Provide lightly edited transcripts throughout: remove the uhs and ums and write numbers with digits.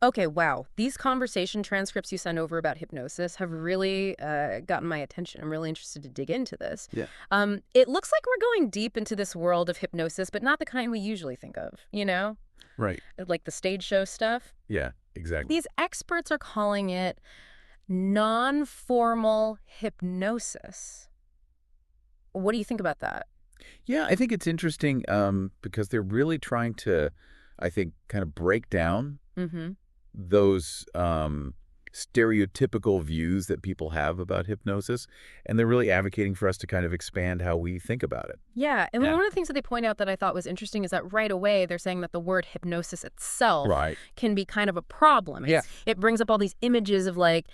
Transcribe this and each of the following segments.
Okay, wow. These conversation transcripts you send over about hypnosis have really gotten my attention. I'm really interested to dig into this. Yeah. It looks like we're going deep into this world of hypnosis, but not the kind we usually think of, Right. Like the stage show stuff. Yeah, exactly. These experts are calling it non-formal hypnosis. What do you think about that? Yeah, I think it's interesting because they're really trying to, I think, kind of break down Mm-hmm. those stereotypical views that people have about hypnosis, and they're really advocating for us to kind of expand how we think about it. Yeah, and one Yeah. of the things that they point out that I thought was interesting is that right away they're saying that the word hypnosis itself Right. can be kind of a problem. Yeah. It brings up all these images of like,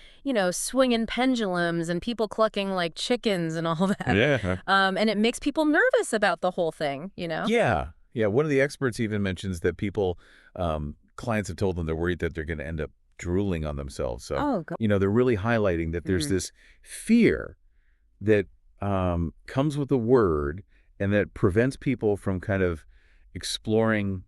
swinging pendulums and people clucking like chickens and all that. Yeah. And it makes people nervous about the whole thing. Yeah. Yeah. One of the experts even mentions that clients have told them they're worried that they're going to end up drooling on themselves. So, Oh, God. they're really highlighting that there's this fear that comes with the word and that prevents people from kind of exploring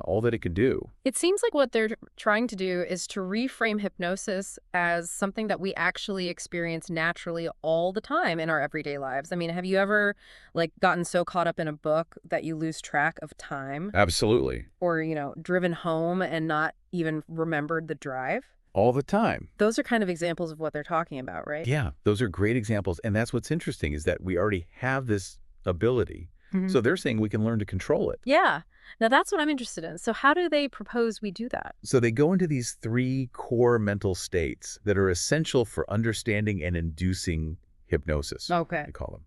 all that it could do. It seems like what they're trying to do is to reframe hypnosis as something that we actually experience naturally all the time in our everyday lives. I mean, have you ever like gotten so caught up in a book that you lose track of time Absolutely. or, driven home and not even remembered the drive? All the time. Those are kind of examples of what they're talking about, right? Yeah, those are great examples. And that's what's interesting is that we already have this ability. Mhm. So they're saying we can learn to control it. Yeah. Now that's what I'm interested in. So how do they propose we do that? So they go into these three core mental states that are essential for understanding and inducing hypnosis. Okay. They call them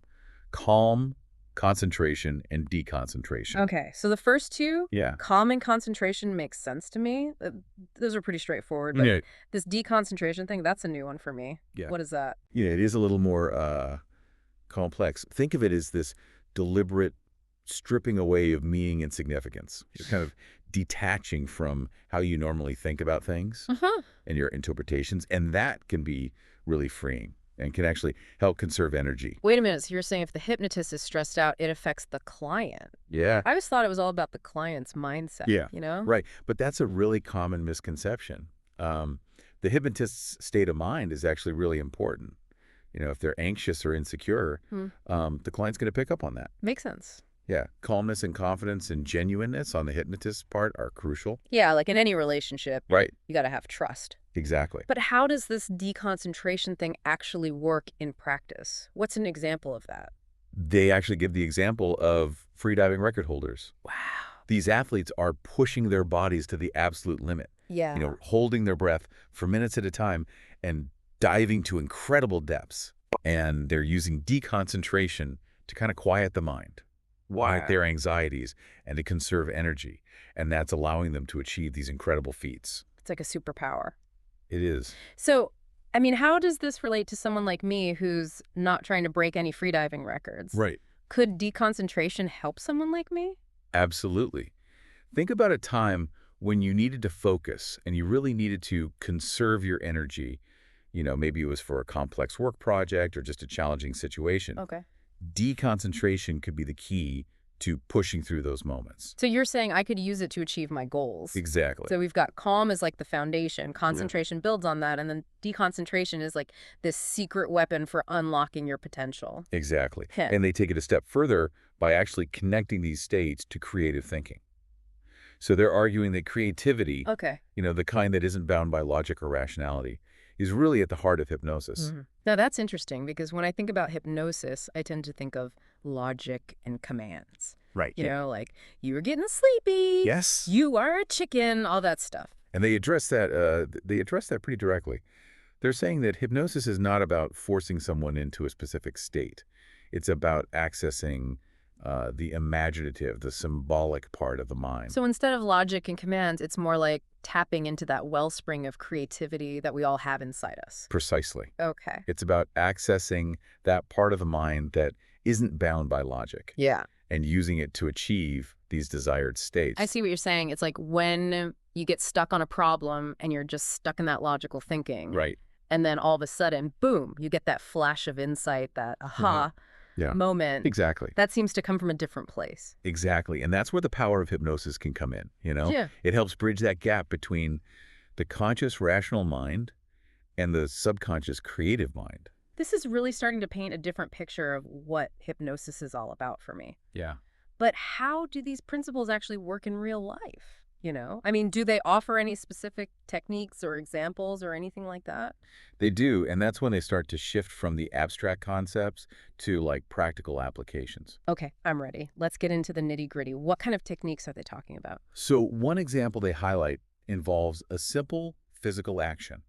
calm, concentration, and deconcentration. Okay, so the first two, Yeah. calm and concentration, makes sense to me. Those are pretty straightforward, but Yeah. this deconcentration thing, that's a new one for me. Yeah. What is that? It is a little more complex. Think of it as this deliberate stripping away of meaning and significance. You're kind of detaching from how you normally think about things Uh-huh. and your interpretations, and that can be really freeing and can actually help conserve energy. Wait a minute, so you're saying if the hypnotist is stressed out, it affects the client? Yeah. I always thought it was all about the client's mindset, Yeah. you know? Right. But that's a really common misconception. The hypnotist's state of mind is actually really important. If they're anxious or insecure, Hmm. the client's going to pick up on that. Makes sense. Yeah. Calmness and confidence and genuineness on the hypnotist's part are crucial. Yeah, like in any relationship, Right. you got to have trust. Exactly. But how does this deconcentration thing actually work in practice? What's an example of that? They actually give the example of freediving record holders. Wow. These athletes are pushing their bodies to the absolute limit, Yeah. holding their breath for minutes at a time and diving to incredible depths. And they're using deconcentration to kind of quiet the mind, quiet their anxieties, and to conserve energy. And that's allowing them to achieve these incredible feats. It's like a superpower. It is. So, I mean, how does this relate to someone like me who's not trying to break any freediving records? Right. Could deconcentration help someone like me? Absolutely. Think about a time when you needed to focus and you really needed to conserve your energy. Maybe it was for a complex work project or just a challenging situation. Okay. Deconcentration could be the key to pushing through those moments. So you're saying I could use it to achieve my goals. Exactly. So we've got calm as like the foundation, concentration builds on that, and then deconcentration is like this secret weapon for unlocking your potential. Exactly. Heh. And they take it a step further by actually connecting these states to creative thinking. So they're arguing that creativity, Okay. the kind that isn't bound by logic or rationality, is really at the heart of hypnosis. Now that's interesting because when I think about hypnosis, I tend to think of logic and commands. Right. Like, you're getting sleepy. Yes. You are a chicken, all that stuff. And they address that. They address that pretty directly. They're saying that hypnosis is not about forcing someone into a specific state. It's about accessing the imaginative, the symbolic part of the mind. So instead of logic and commands, it's more like tapping into that wellspring of creativity that we all have inside us. Precisely. Okay. It's about accessing that part of the mind that isn't bound by logic Yeah. and using it to achieve these desired states. I see what you're saying. It's like when you get stuck on a problem and you're just stuck in that logical thinking. Right. And then all of a sudden, boom, you get that flash of insight, that aha Yeah. moment. Exactly. That seems to come from a different place. Exactly. And that's where the power of hypnosis can come in, Yeah. It helps bridge that gap between the conscious rational mind and the subconscious creative mind. This is really starting to paint a different picture of what hypnosis is all about for me. Yeah. But how do these principles actually work in real life? I mean, do they offer any specific techniques or examples or anything like that? They do, and that's when they start to shift from the abstract concepts to like practical applications. Okay, I'm ready. Let's get into the nitty-gritty. What kind of techniques are they talking about? So one example they highlight involves a simple physical action.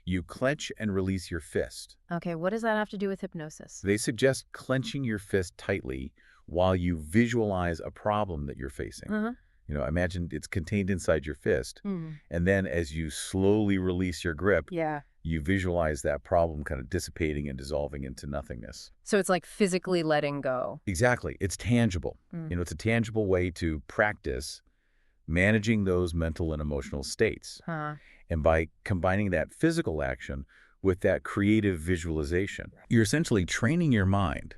You clench and release your fist. Okay, what does that have to do with hypnosis? They suggest clenching your fist tightly while you visualize a problem that you're facing. Uh-huh. Imagine it's contained inside your fist. Mm. And then as you slowly release your grip, Yeah. you visualize that problem kind of dissipating and dissolving into nothingness. So it's like physically letting go. Exactly. It's tangible. Mm. It's a tangible way to practice managing those mental and emotional states. Huh. And by combining that physical action with that creative visualization, you're essentially training your mind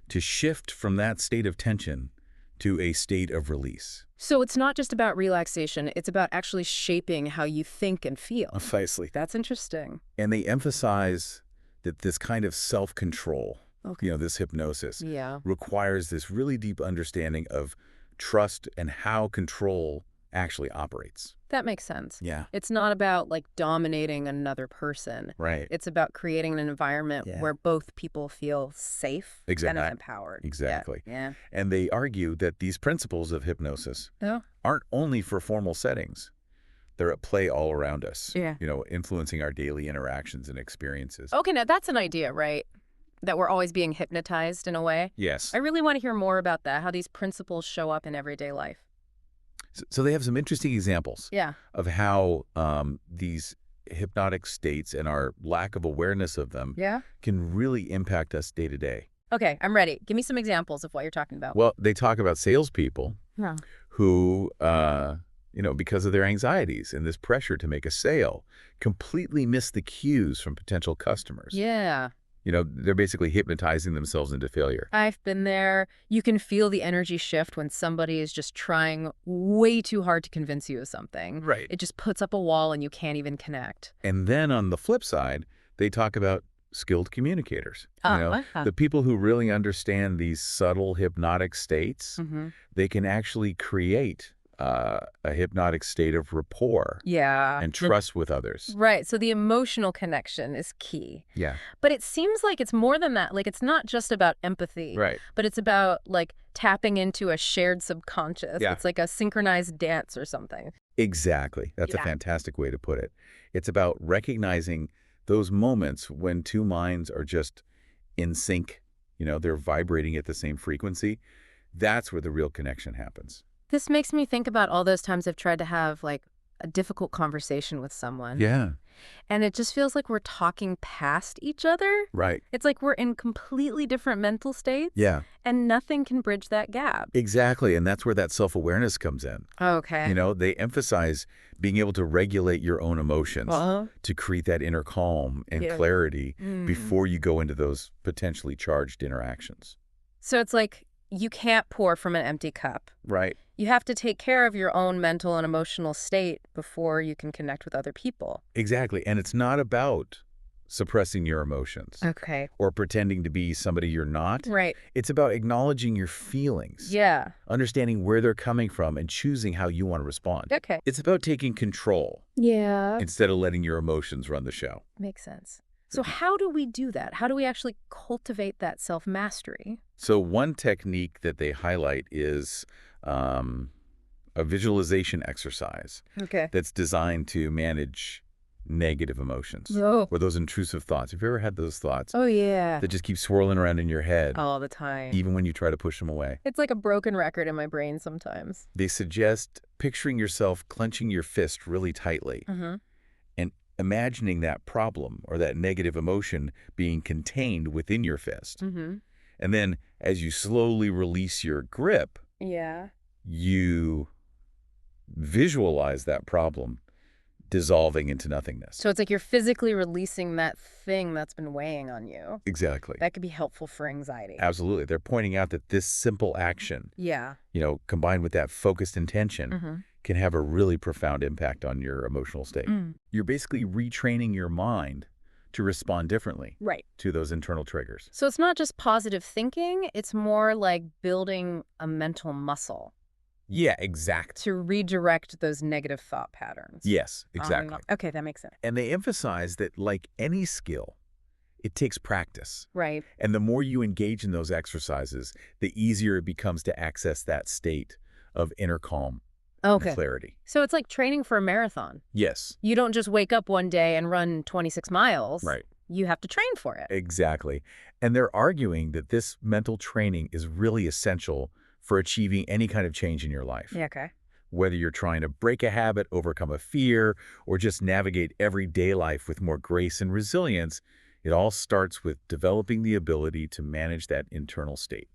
to shift from that state of tension to a state of release. So it's not just about relaxation, it's about actually shaping how you think and feel. Precisely. That's interesting. And they emphasize that this kind of self-control, Okay. this hypnosis, Yeah. requires this really deep understanding of trust and how control actually operates. That makes sense. Yeah. It's not about like dominating another person. Right. It's about creating an environment Yeah. where both people feel safe Exactly. and empowered. Exactly. Yeah. And they argue that these principles of hypnosis Yeah. aren't only for formal settings. They're at play all around us, Yeah. Influencing our daily interactions and experiences. Okay, now that's an idea, right? That we're always being hypnotized in a way. Yes. I really want to hear more about that, how these principles show up in everyday life. So they have some interesting examples Yeah. of how these hypnotic states and our lack of awareness of them Yeah? can really impact us day to day. Okay, I'm ready. Give me some examples of what you're talking about. Well, they talk about salespeople Yeah. who, because of their anxieties and this pressure to make a sale, completely miss the cues from potential customers. Yeah. They're basically hypnotizing themselves into failure. I've been there. You can feel the energy shift when somebody is just trying way too hard to convince you of something. Right. It just puts up a wall and you can't even connect. And then on the flip side, they talk about skilled communicators. The people who really understand these subtle hypnotic states, Mm-hmm. they can actually create a hypnotic state of rapport Yeah. and trust with others. Right. So the emotional connection is key. Yeah. But it seems like it's more than that. Like it's not just about empathy, Right. but it's about like tapping into a shared subconscious. Yeah. It's like a synchronized dance or something. Exactly. That's a Yeah. fantastic way to put it. It's about recognizing those moments when two minds are just in sync. They're vibrating at the same frequency. That's where the real connection happens. This makes me think about all those times I've tried to have like a difficult conversation with someone. Yeah. And it just feels like we're talking past each other. Right. It's like we're in completely different mental states. Yeah. And nothing can bridge that gap. Exactly. And that's where that self-awareness comes in. Okay. They emphasize being able to regulate your own emotions Uh-huh. to create that inner calm and Yeah. clarity Mm. before you go into those potentially charged interactions. So it's like you can't pour from an empty cup. Right. You have to take care of your own mental and emotional state before you can connect with other people. Exactly. And it's not about suppressing your emotions Okay. or pretending to be somebody you're not. Right. It's about acknowledging your feelings, Yeah. understanding where they're coming from, and choosing how you want to respond. Okay. It's about taking control Yeah. instead of letting your emotions run the show. Makes sense. So how do we do that? How do we actually cultivate that self-mastery? So one technique that they highlight is a visualization exercise Okay. that's designed to manage negative emotions Oh. or those intrusive thoughts. Have you ever had those thoughts Oh, yeah. that just keep swirling around in your head, All the time. even when you try to push them away? It's like a broken record in my brain sometimes. They suggest picturing yourself clenching your fist really tightly Mm-hmm. and imagining that problem or that negative emotion being contained within your fist. Mm-hmm. And then as you slowly release your grip, Yeah. you visualize that problem dissolving into nothingness. So it's like you're physically releasing that thing that's been weighing on you. Exactly. That could be helpful for anxiety. Absolutely. They're pointing out that this simple action, Yeah. combined with that focused intention, Mm-hmm. can have a really profound impact on your emotional state. Mm. You're basically retraining your mind to respond differently Right. to those internal triggers. So it's not just positive thinking, it's more like building a mental muscle Yeah, exact. to redirect those negative thought patterns. Yes, exactly. Okay, that makes sense. And they emphasize that, like any skill, it takes practice. Right. And the more you engage in those exercises, the easier it becomes to access that state of inner calm and Okay. clarity. So it's like training for a marathon. Yes, You don't just wake up one day and run 26 miles. right. You have to train for it. Exactly. And they're arguing that this mental training is really essential for achieving any kind of change in your life. Yeah, okay. Whether you're trying to break a habit, overcome a fear, or just navigate everyday life with more grace and resilience, it all starts with developing the ability to manage that internal state.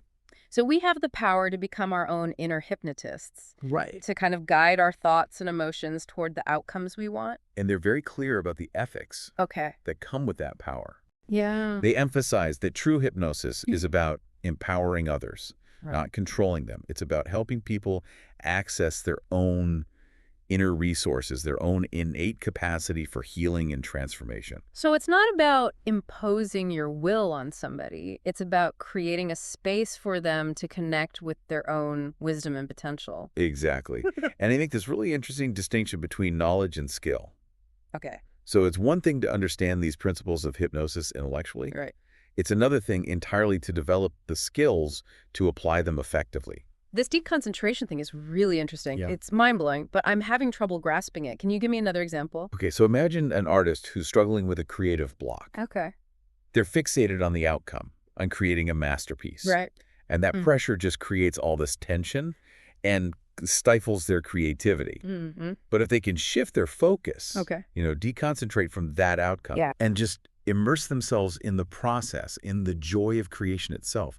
So we have the power to become our own inner hypnotists, Right. to kind of guide our thoughts and emotions toward the outcomes we want. And they're very clear about the ethics Okay. that come with that power. Yeah. They emphasize that true hypnosis is about empowering others, Right. not controlling them. It's about helping people access their own inner resources, their own innate capacity for healing and transformation. So it's not about imposing your will on somebody. It's about creating a space for them to connect with their own wisdom and potential. Exactly. And I think this really interesting distinction between knowledge and skill. Okay. So it's one thing to understand these principles of hypnosis intellectually. Right. It's another thing entirely to develop the skills to apply them effectively. This deconcentration thing is really interesting. Yeah. It's mind-blowing, but I'm having trouble grasping it. Can you give me another example? Okay, so imagine an artist who's struggling with a creative block. Okay. They're fixated on the outcome, on creating a masterpiece. Right. And that pressure just creates all this tension and stifles their creativity. Mm-hmm. But if they can shift their focus, Okay. deconcentrate from that outcome Yeah. and just immerse themselves in the process, in the joy of creation itself,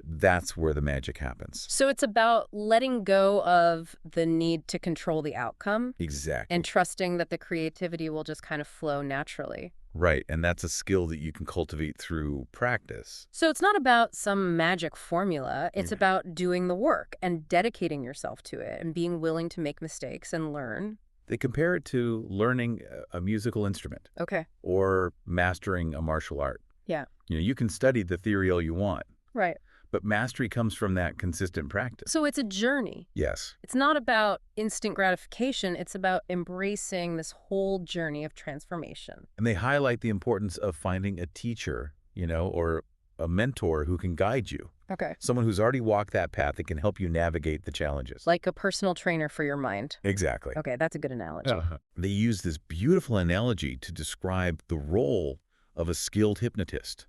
that's where the magic happens. So it's about letting go of the need to control the outcome Exactly. and trusting that the creativity will just kind of flow naturally. Right. And that's a skill that you can cultivate through practice. So it's not about some magic formula. It's about doing the work and dedicating yourself to it and being willing to make mistakes and learn. They compare it to learning a musical instrument Okay. or mastering a martial art. Yeah. You can study the theory all you want, Right. but mastery comes from that consistent practice. So it's a journey. Yes. It's not about instant gratification. It's about embracing this whole journey of transformation. And they highlight the importance of finding a teacher, or a mentor who can guide you. Okay. Someone who's already walked that path that can help you navigate the challenges. Like a personal trainer for your mind. Exactly. Okay, that's a good analogy. They use this beautiful analogy to describe the role of a skilled hypnotist.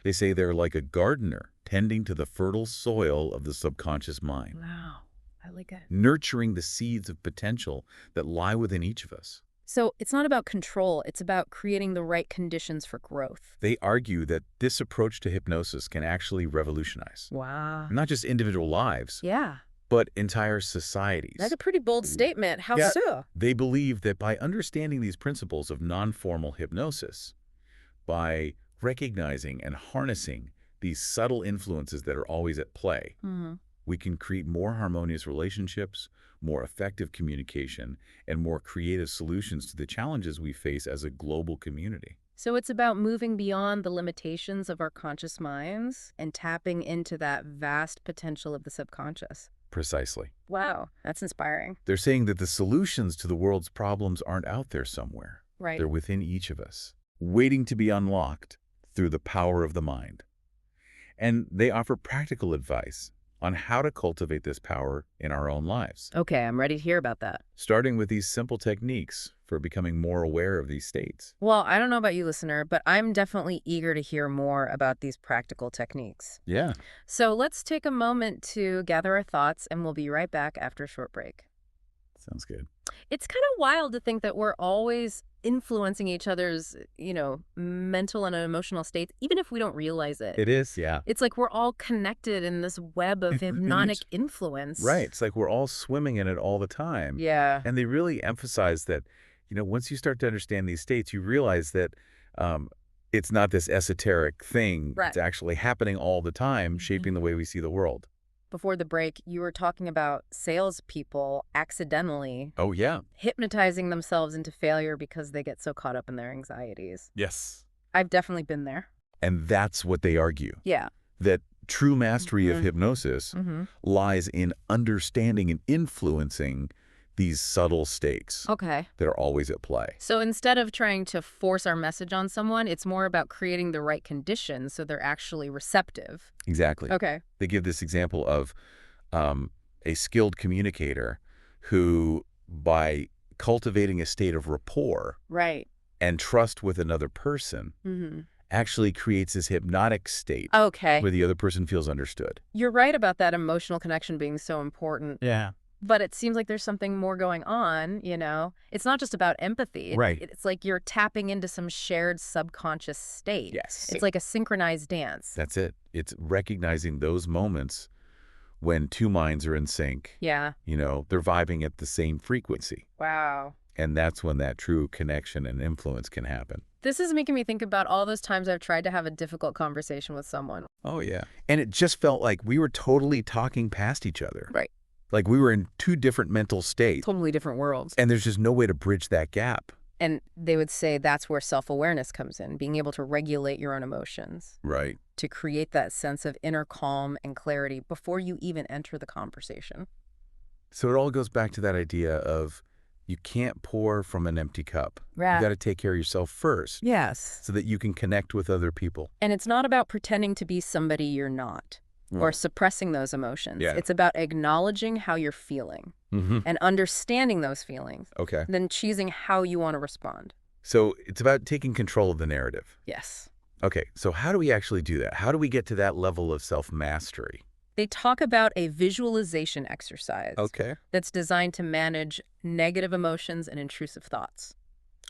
They say they're like a gardener tending to the fertile soil of the subconscious mind, Wow. I like it. nurturing the seeds of potential that lie within each of us. So it's not about control. It's about creating the right conditions for growth. They argue that this approach to hypnosis can actually revolutionize Wow. not just individual lives, Yeah. but entire societies. That's a pretty bold statement. How Yeah. so? They believe that by understanding these principles of non-formal hypnosis, by recognizing and harnessing these subtle influences that are always at play, Mm-hmm. we can create more harmonious relationships, more effective communication, and more creative solutions to the challenges we face as a global community. So it's about moving beyond the limitations of our conscious minds and tapping into that vast potential of the subconscious. Precisely. Wow, that's inspiring. They're saying that the solutions to the world's problems aren't out there somewhere. Right. They're within each of us, waiting to be unlocked through the power of the mind. And they offer practical advice on how to cultivate this power in our own lives, Okay, I'm ready to hear about that. starting with these simple techniques for becoming more aware of these states. Well, I don't know about you, listener, but I'm definitely eager to hear more about these practical techniques. Yeah. So let's take a moment to gather our thoughts, and we'll be right back after a short break. Sounds good. It's kind of wild to think that we're always influencing each other's, mental and emotional states, even if we don't realize it. It is, yeah. It's like we're all connected in this web of hypnotic influence. Right. It's like we're all swimming in it all the time. Yeah. And they really emphasize that, once you start to understand these states, you realize that it's not this esoteric thing. Right. It's actually happening all the time, shaping the way we see the world. before the break, you were talking about salespeople accidentally Oh, yeah. hypnotizing themselves into failure because they get so caught up in their anxieties. Yes. I've definitely been there. And that's what they argue, Yeah. that true mastery of Mhm. hypnosis lies in understanding and influencing these subtle stakes Okay. that are always at play. So instead of trying to force our message on someone, it's more about creating the right conditions so they're actually receptive. Exactly. Okay. They give this example of a skilled communicator who, by cultivating a state of rapport Right. and trust with another person, Mm-hmm. actually creates this hypnotic state Okay. where the other person feels understood. You're right about that emotional connection being so important. Yeah. But it seems like there's something more going on, you know? It's not just about empathy. Right. It's like you're tapping into some shared subconscious state. Yes. It's like a synchronized dance. That's it. It's recognizing those moments when two minds are in sync. Yeah. You know, they're vibing at the same frequency. Wow. And that's when that true connection and influence can happen. This is making me think about all those times I've tried to have a difficult conversation with someone. Oh, yeah. And it just felt like we were totally talking past each other. Right. Like we were in two different mental states. Totally different worlds. And there's just no way to bridge that gap. And they would say that's where self-awareness comes in, being able to regulate your own emotions, Right. to create that sense of inner calm and clarity before you even enter the conversation. So it all goes back to that idea of you can't pour from an empty cup. Right. You got to take care of yourself first Yes. so that you can connect with other people. And it's not about pretending to be somebody you're not or Right. suppressing those emotions. Yeah. It's about acknowledging how you're feeling Mm-hmm. and understanding those feelings, Okay. then choosing how you want to respond. So it's about taking control of the narrative. Yes. Okay. So how do we actually do that? How do we get to that level of self-mastery? They talk about a visualization exercise Okay. that's designed to manage negative emotions and intrusive thoughts.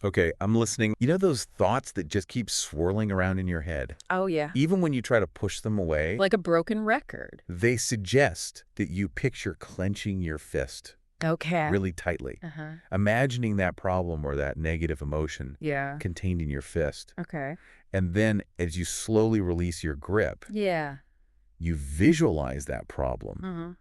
Okay, I'm listening. You know those thoughts that just keep swirling around in your head? Oh, yeah. Even when you try to push them away, Like a broken record. they suggest that you picture clenching your fist Okay. really tightly, Uh-huh. imagining that problem or that negative emotion Yeah. contained in your fist. Okay. And then as you slowly release your grip, Yeah. you visualize that problem Mm-hmm.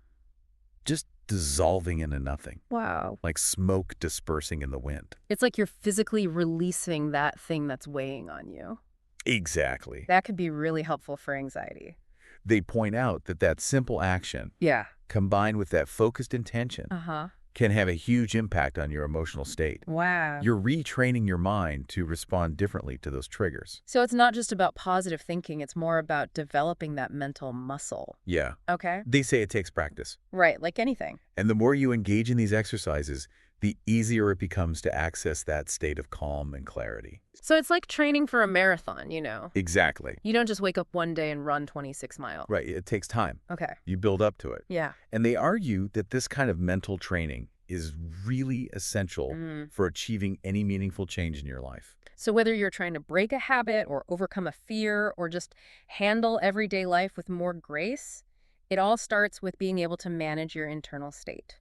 just dissolving into nothing, Wow. like smoke dispersing in the wind. It's like you're physically releasing that thing that's weighing on you. Exactly. That could be really helpful for anxiety. They point out that that simple action, Yeah. combined with that focused intention, Uh-huh. can have a huge impact on your emotional state. Wow. You're retraining your mind to respond differently to those triggers. So it's not just about positive thinking, it's more about developing that mental muscle. Yeah. Okay. They say it takes practice. Right, like anything. And the more you engage in these exercises, the easier it becomes to access that state of calm and clarity. So it's like training for a marathon, you know. Exactly. You don't just wake up one day and run 26 miles. Right. It takes time. Okay. You build up to it. Yeah. And they argue that this kind of mental training is really essential for achieving any meaningful change in your life. So whether you're trying to break a habit or overcome a fear or just handle everyday life with more grace, it all starts with being able to manage your internal state.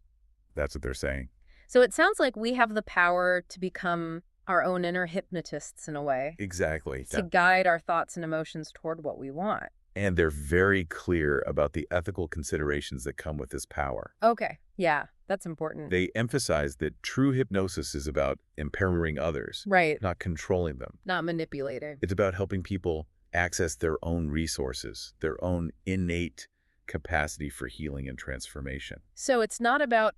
That's what they're saying. So it sounds like we have the power to become our own inner hypnotists in a way, Exactly. to guide our thoughts and emotions toward what we want. And they're very clear about the ethical considerations that come with this power. Okay. Yeah, that's important. They emphasize that true hypnosis is about empowering others, Right. not controlling them. Not manipulating. It's about helping people access their own resources, their own innate capacity for healing and transformation. So it's not about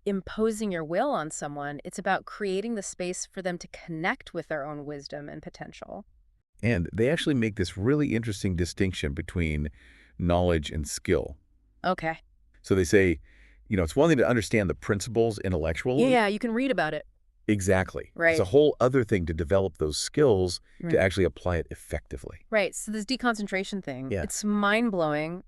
imposing your will on someone. It's about creating the space for them to connect with their own wisdom and potential. And they actually make this really interesting distinction between knowledge and skill. Okay. So they say, you know, it's one thing to understand the principles intellectually. Yeah, you can read about it. Exactly. Right. It's a whole other thing to develop those skills Right. to actually apply it effectively. Right. So this deconcentration thing, Yeah. it's mind-blowing,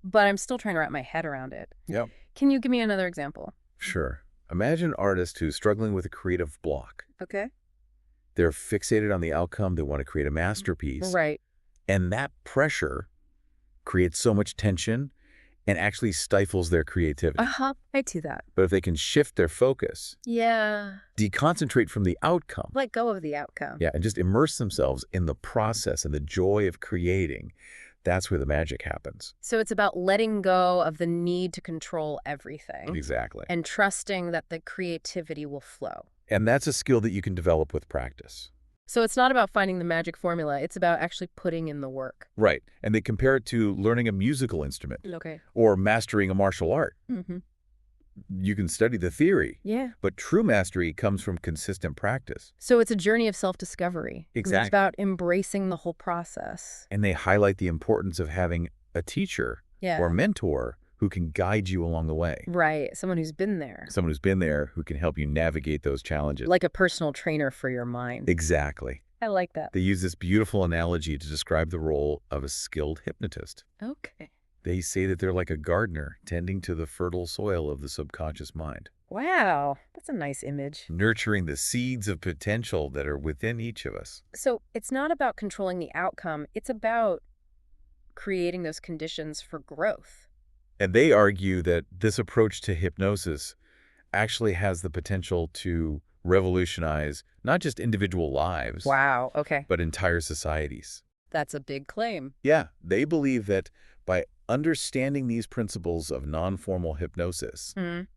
but I'm still trying to wrap my head around it. Yep. Can you give me another example? Sure. Imagine an artist who's struggling with a creative block. Okay. They're fixated on the outcome. They want to create a masterpiece. Right. And that pressure creates so much tension and actually stifles their creativity. Uh-huh. I do that. But if they can shift their focus, Yeah. deconcentrate from the outcome, Let go of the outcome. yeah, and just immerse themselves in the process and the joy of creating, That's where the magic happens. So it's about letting go of the need to control everything Exactly. and trusting that the creativity will flow. And that's a skill that you can develop with practice. So it's not about finding the magic formula. It's about actually putting in the work. Right. And they compare it to learning a musical instrument Okay. or mastering a martial art. Mm-hmm. You can study the theory, Yeah. but true mastery comes from consistent practice. So it's a journey of self-discovery. Exactly. It's about embracing the whole process. And they highlight the importance of having a teacher Yeah. or mentor who can guide you along the way. Right. Someone who's been there. Someone who's been there who can help you navigate those challenges. Like a personal trainer for your mind. Exactly. I like that. They use this beautiful analogy to describe the role of a skilled hypnotist. Okay. They say that they're like a gardener tending to the fertile soil of the subconscious mind, Wow. That's a nice image. nurturing the seeds of potential that are within each of us. So it's not about controlling the outcome. It's about creating those conditions for growth. And they argue that this approach to hypnosis actually has the potential to revolutionize not just individual lives, Wow. Okay. but entire societies. That's a big claim. Yeah, they believe that by understanding these principles of non-formal hypnosis, Mm.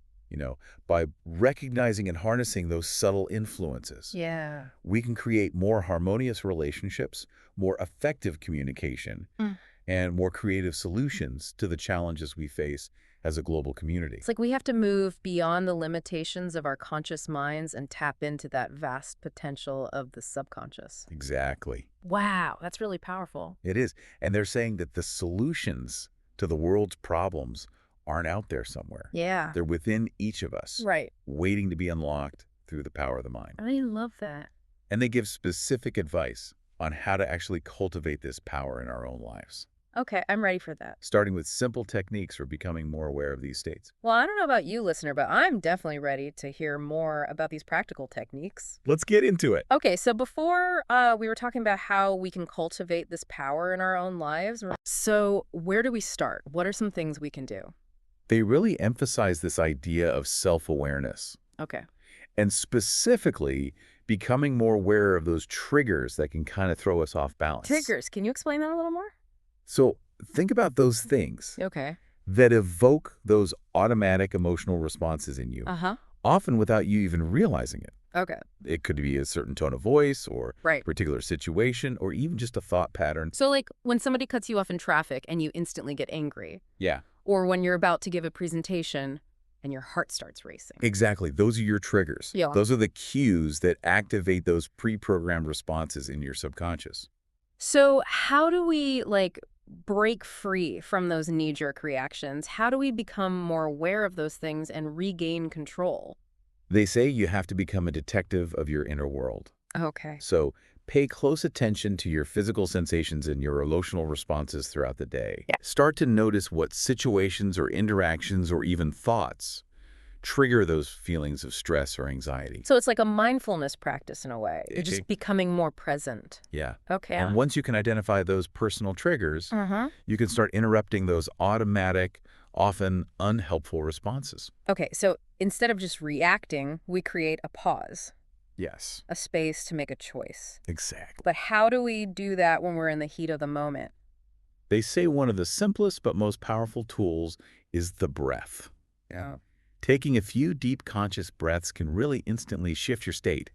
by recognizing and harnessing those subtle influences, Yeah. we can create more harmonious relationships, more effective communication, Mm. and more creative solutions to the challenges we face as a global community. It's like we have to move beyond the limitations of our conscious minds and tap into that vast potential of the subconscious. Exactly. Wow, that's really powerful. It is. And they're saying that the solutions to the world's problems aren't out there somewhere. Yeah. They're within each of us, Right. waiting to be unlocked through the power of the mind. I love that. And they give specific advice on how to actually cultivate this power in our own lives, Okay, I'm ready for that. starting with simple techniques for becoming more aware of these states. Well, I don't know about you, listener, but I'm definitely ready to hear more about these practical techniques. Let's get into it. Okay, so before we were talking about how we can cultivate this power in our own lives. So where do we start? What are some things we can do? They really emphasize this idea of self-awareness, Okay. and specifically becoming more aware of those triggers that can kind of throw us off balance. Triggers. Can you explain that a little more? So think about those things Okay. that evoke those automatic emotional responses in you, Uh-huh. often without you even realizing it. Okay. It could be a certain tone of voice or Right. a particular situation or even just a thought pattern. So like when somebody cuts you off in traffic and you instantly get angry, Yeah, or when you're about to give a presentation and your heart starts racing. exactly. Those are your triggers. Yeah. Those are the cues that activate those pre-programmed responses in your subconscious. So how do we like break free from those knee-jerk reactions? How do we become more aware of those things and regain control? They say you have to become a detective of your inner world. Okay. So pay close attention to your physical sensations and your emotional responses throughout the day. Yeah. Start to notice what situations or interactions or even thoughts trigger those feelings of stress or anxiety. So it's like a mindfulness practice in a way. You're just It- becoming more present. Yeah. Okay. And once you can identify those personal triggers, Uh-huh. you can start interrupting those automatic, often unhelpful responses. Okay, so instead of just reacting, we create a pause, Yes, a space to make a choice. exactly. But how do we do that when we're in the heat of the moment? They say one of the simplest but most powerful tools is the breath. Yeah. Taking a few deep conscious breaths can really instantly shift your state.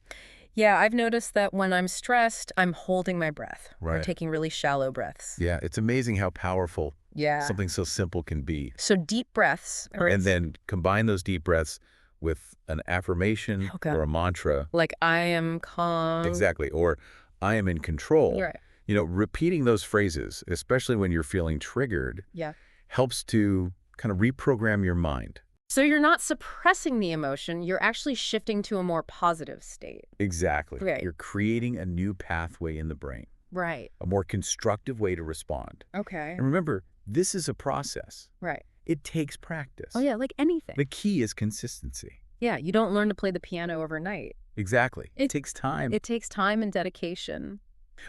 Yeah, I've noticed that when I'm stressed, I'm holding my breath or Right. taking really shallow breaths. Yeah, it's amazing how powerful Yeah. something so simple can be. So deep breaths. And then combine those deep breaths with an affirmation Okay. or a mantra. like I am calm. Exactly. Or I am in control. You're right. Repeating those phrases, especially when you're feeling triggered, Yeah. helps to kind of reprogram your mind. So you're not suppressing the emotion, you're actually shifting to a more positive state. Exactly. Right. You're creating a new pathway in the brain, Right. a more constructive way to respond. Okay. And remember, this is a process. Right. It takes practice. Oh yeah, like anything. The key is consistency. Yeah, you don't learn to play the piano overnight. Exactly. It It- takes time. It takes time and dedication.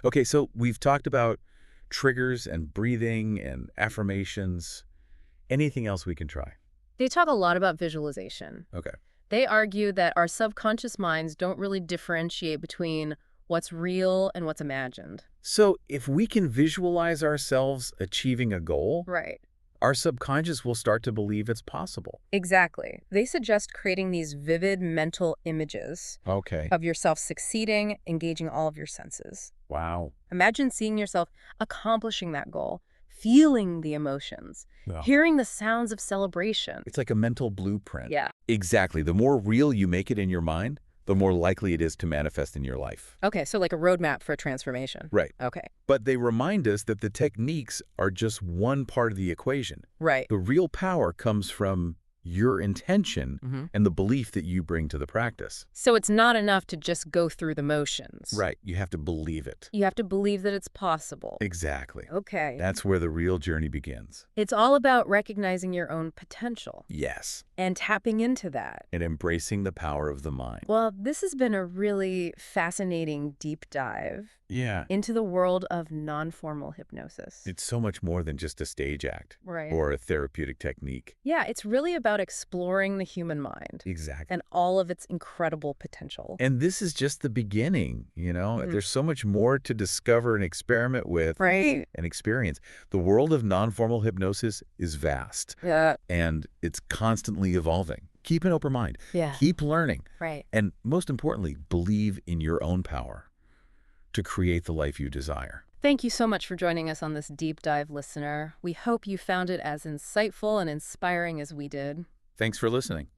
Okay, so we've talked about triggers and breathing and affirmations. Anything else we can try? They talk a lot about visualization. Okay. They argue that our subconscious minds don't really differentiate between what's real and what's imagined. So if we can visualize ourselves achieving a goal, Right. our subconscious will start to believe it's possible. Exactly. They suggest creating these vivid mental images Okay. of yourself succeeding, engaging all of your senses. Wow. Imagine seeing yourself accomplishing that goal, feeling the emotions, Yeah. hearing the sounds of celebration. It's like a mental blueprint. Yeah. Exactly. The more real you make it in your mind, the more likely it is to manifest in your life. Okay, so like a roadmap for transformation. Right. Okay. But they remind us that the techniques are just one part of the equation. Right. The real power comes from your intention and the belief that you bring to the practice. So it's not enough to just go through the motions. Right. You have to believe it. You have to believe that it's possible. Exactly. Okay. That's where the real journey begins. It's all about recognizing your own potential Yes. and tapping into that. And embracing the power of the mind. Well, this has been a really fascinating deep dive Yeah. into the world of non-formal hypnosis. It's so much more than just a stage act Right. or a therapeutic technique. Yeah, it's really about exploring the human mind Exactly. and all of its incredible potential. And this is just the beginning, you know? There's so much more to discover and experiment with Right. and experience. The world of non-formal hypnosis is vast, Yeah. and it's constantly evolving. Keep an open mind. Yeah. Keep learning. Right. And most importantly, believe in your own power to create the life you desire. Thank you so much for joining us on this deep dive, listener. We hope you found it as insightful and inspiring as we did. Thanks for listening.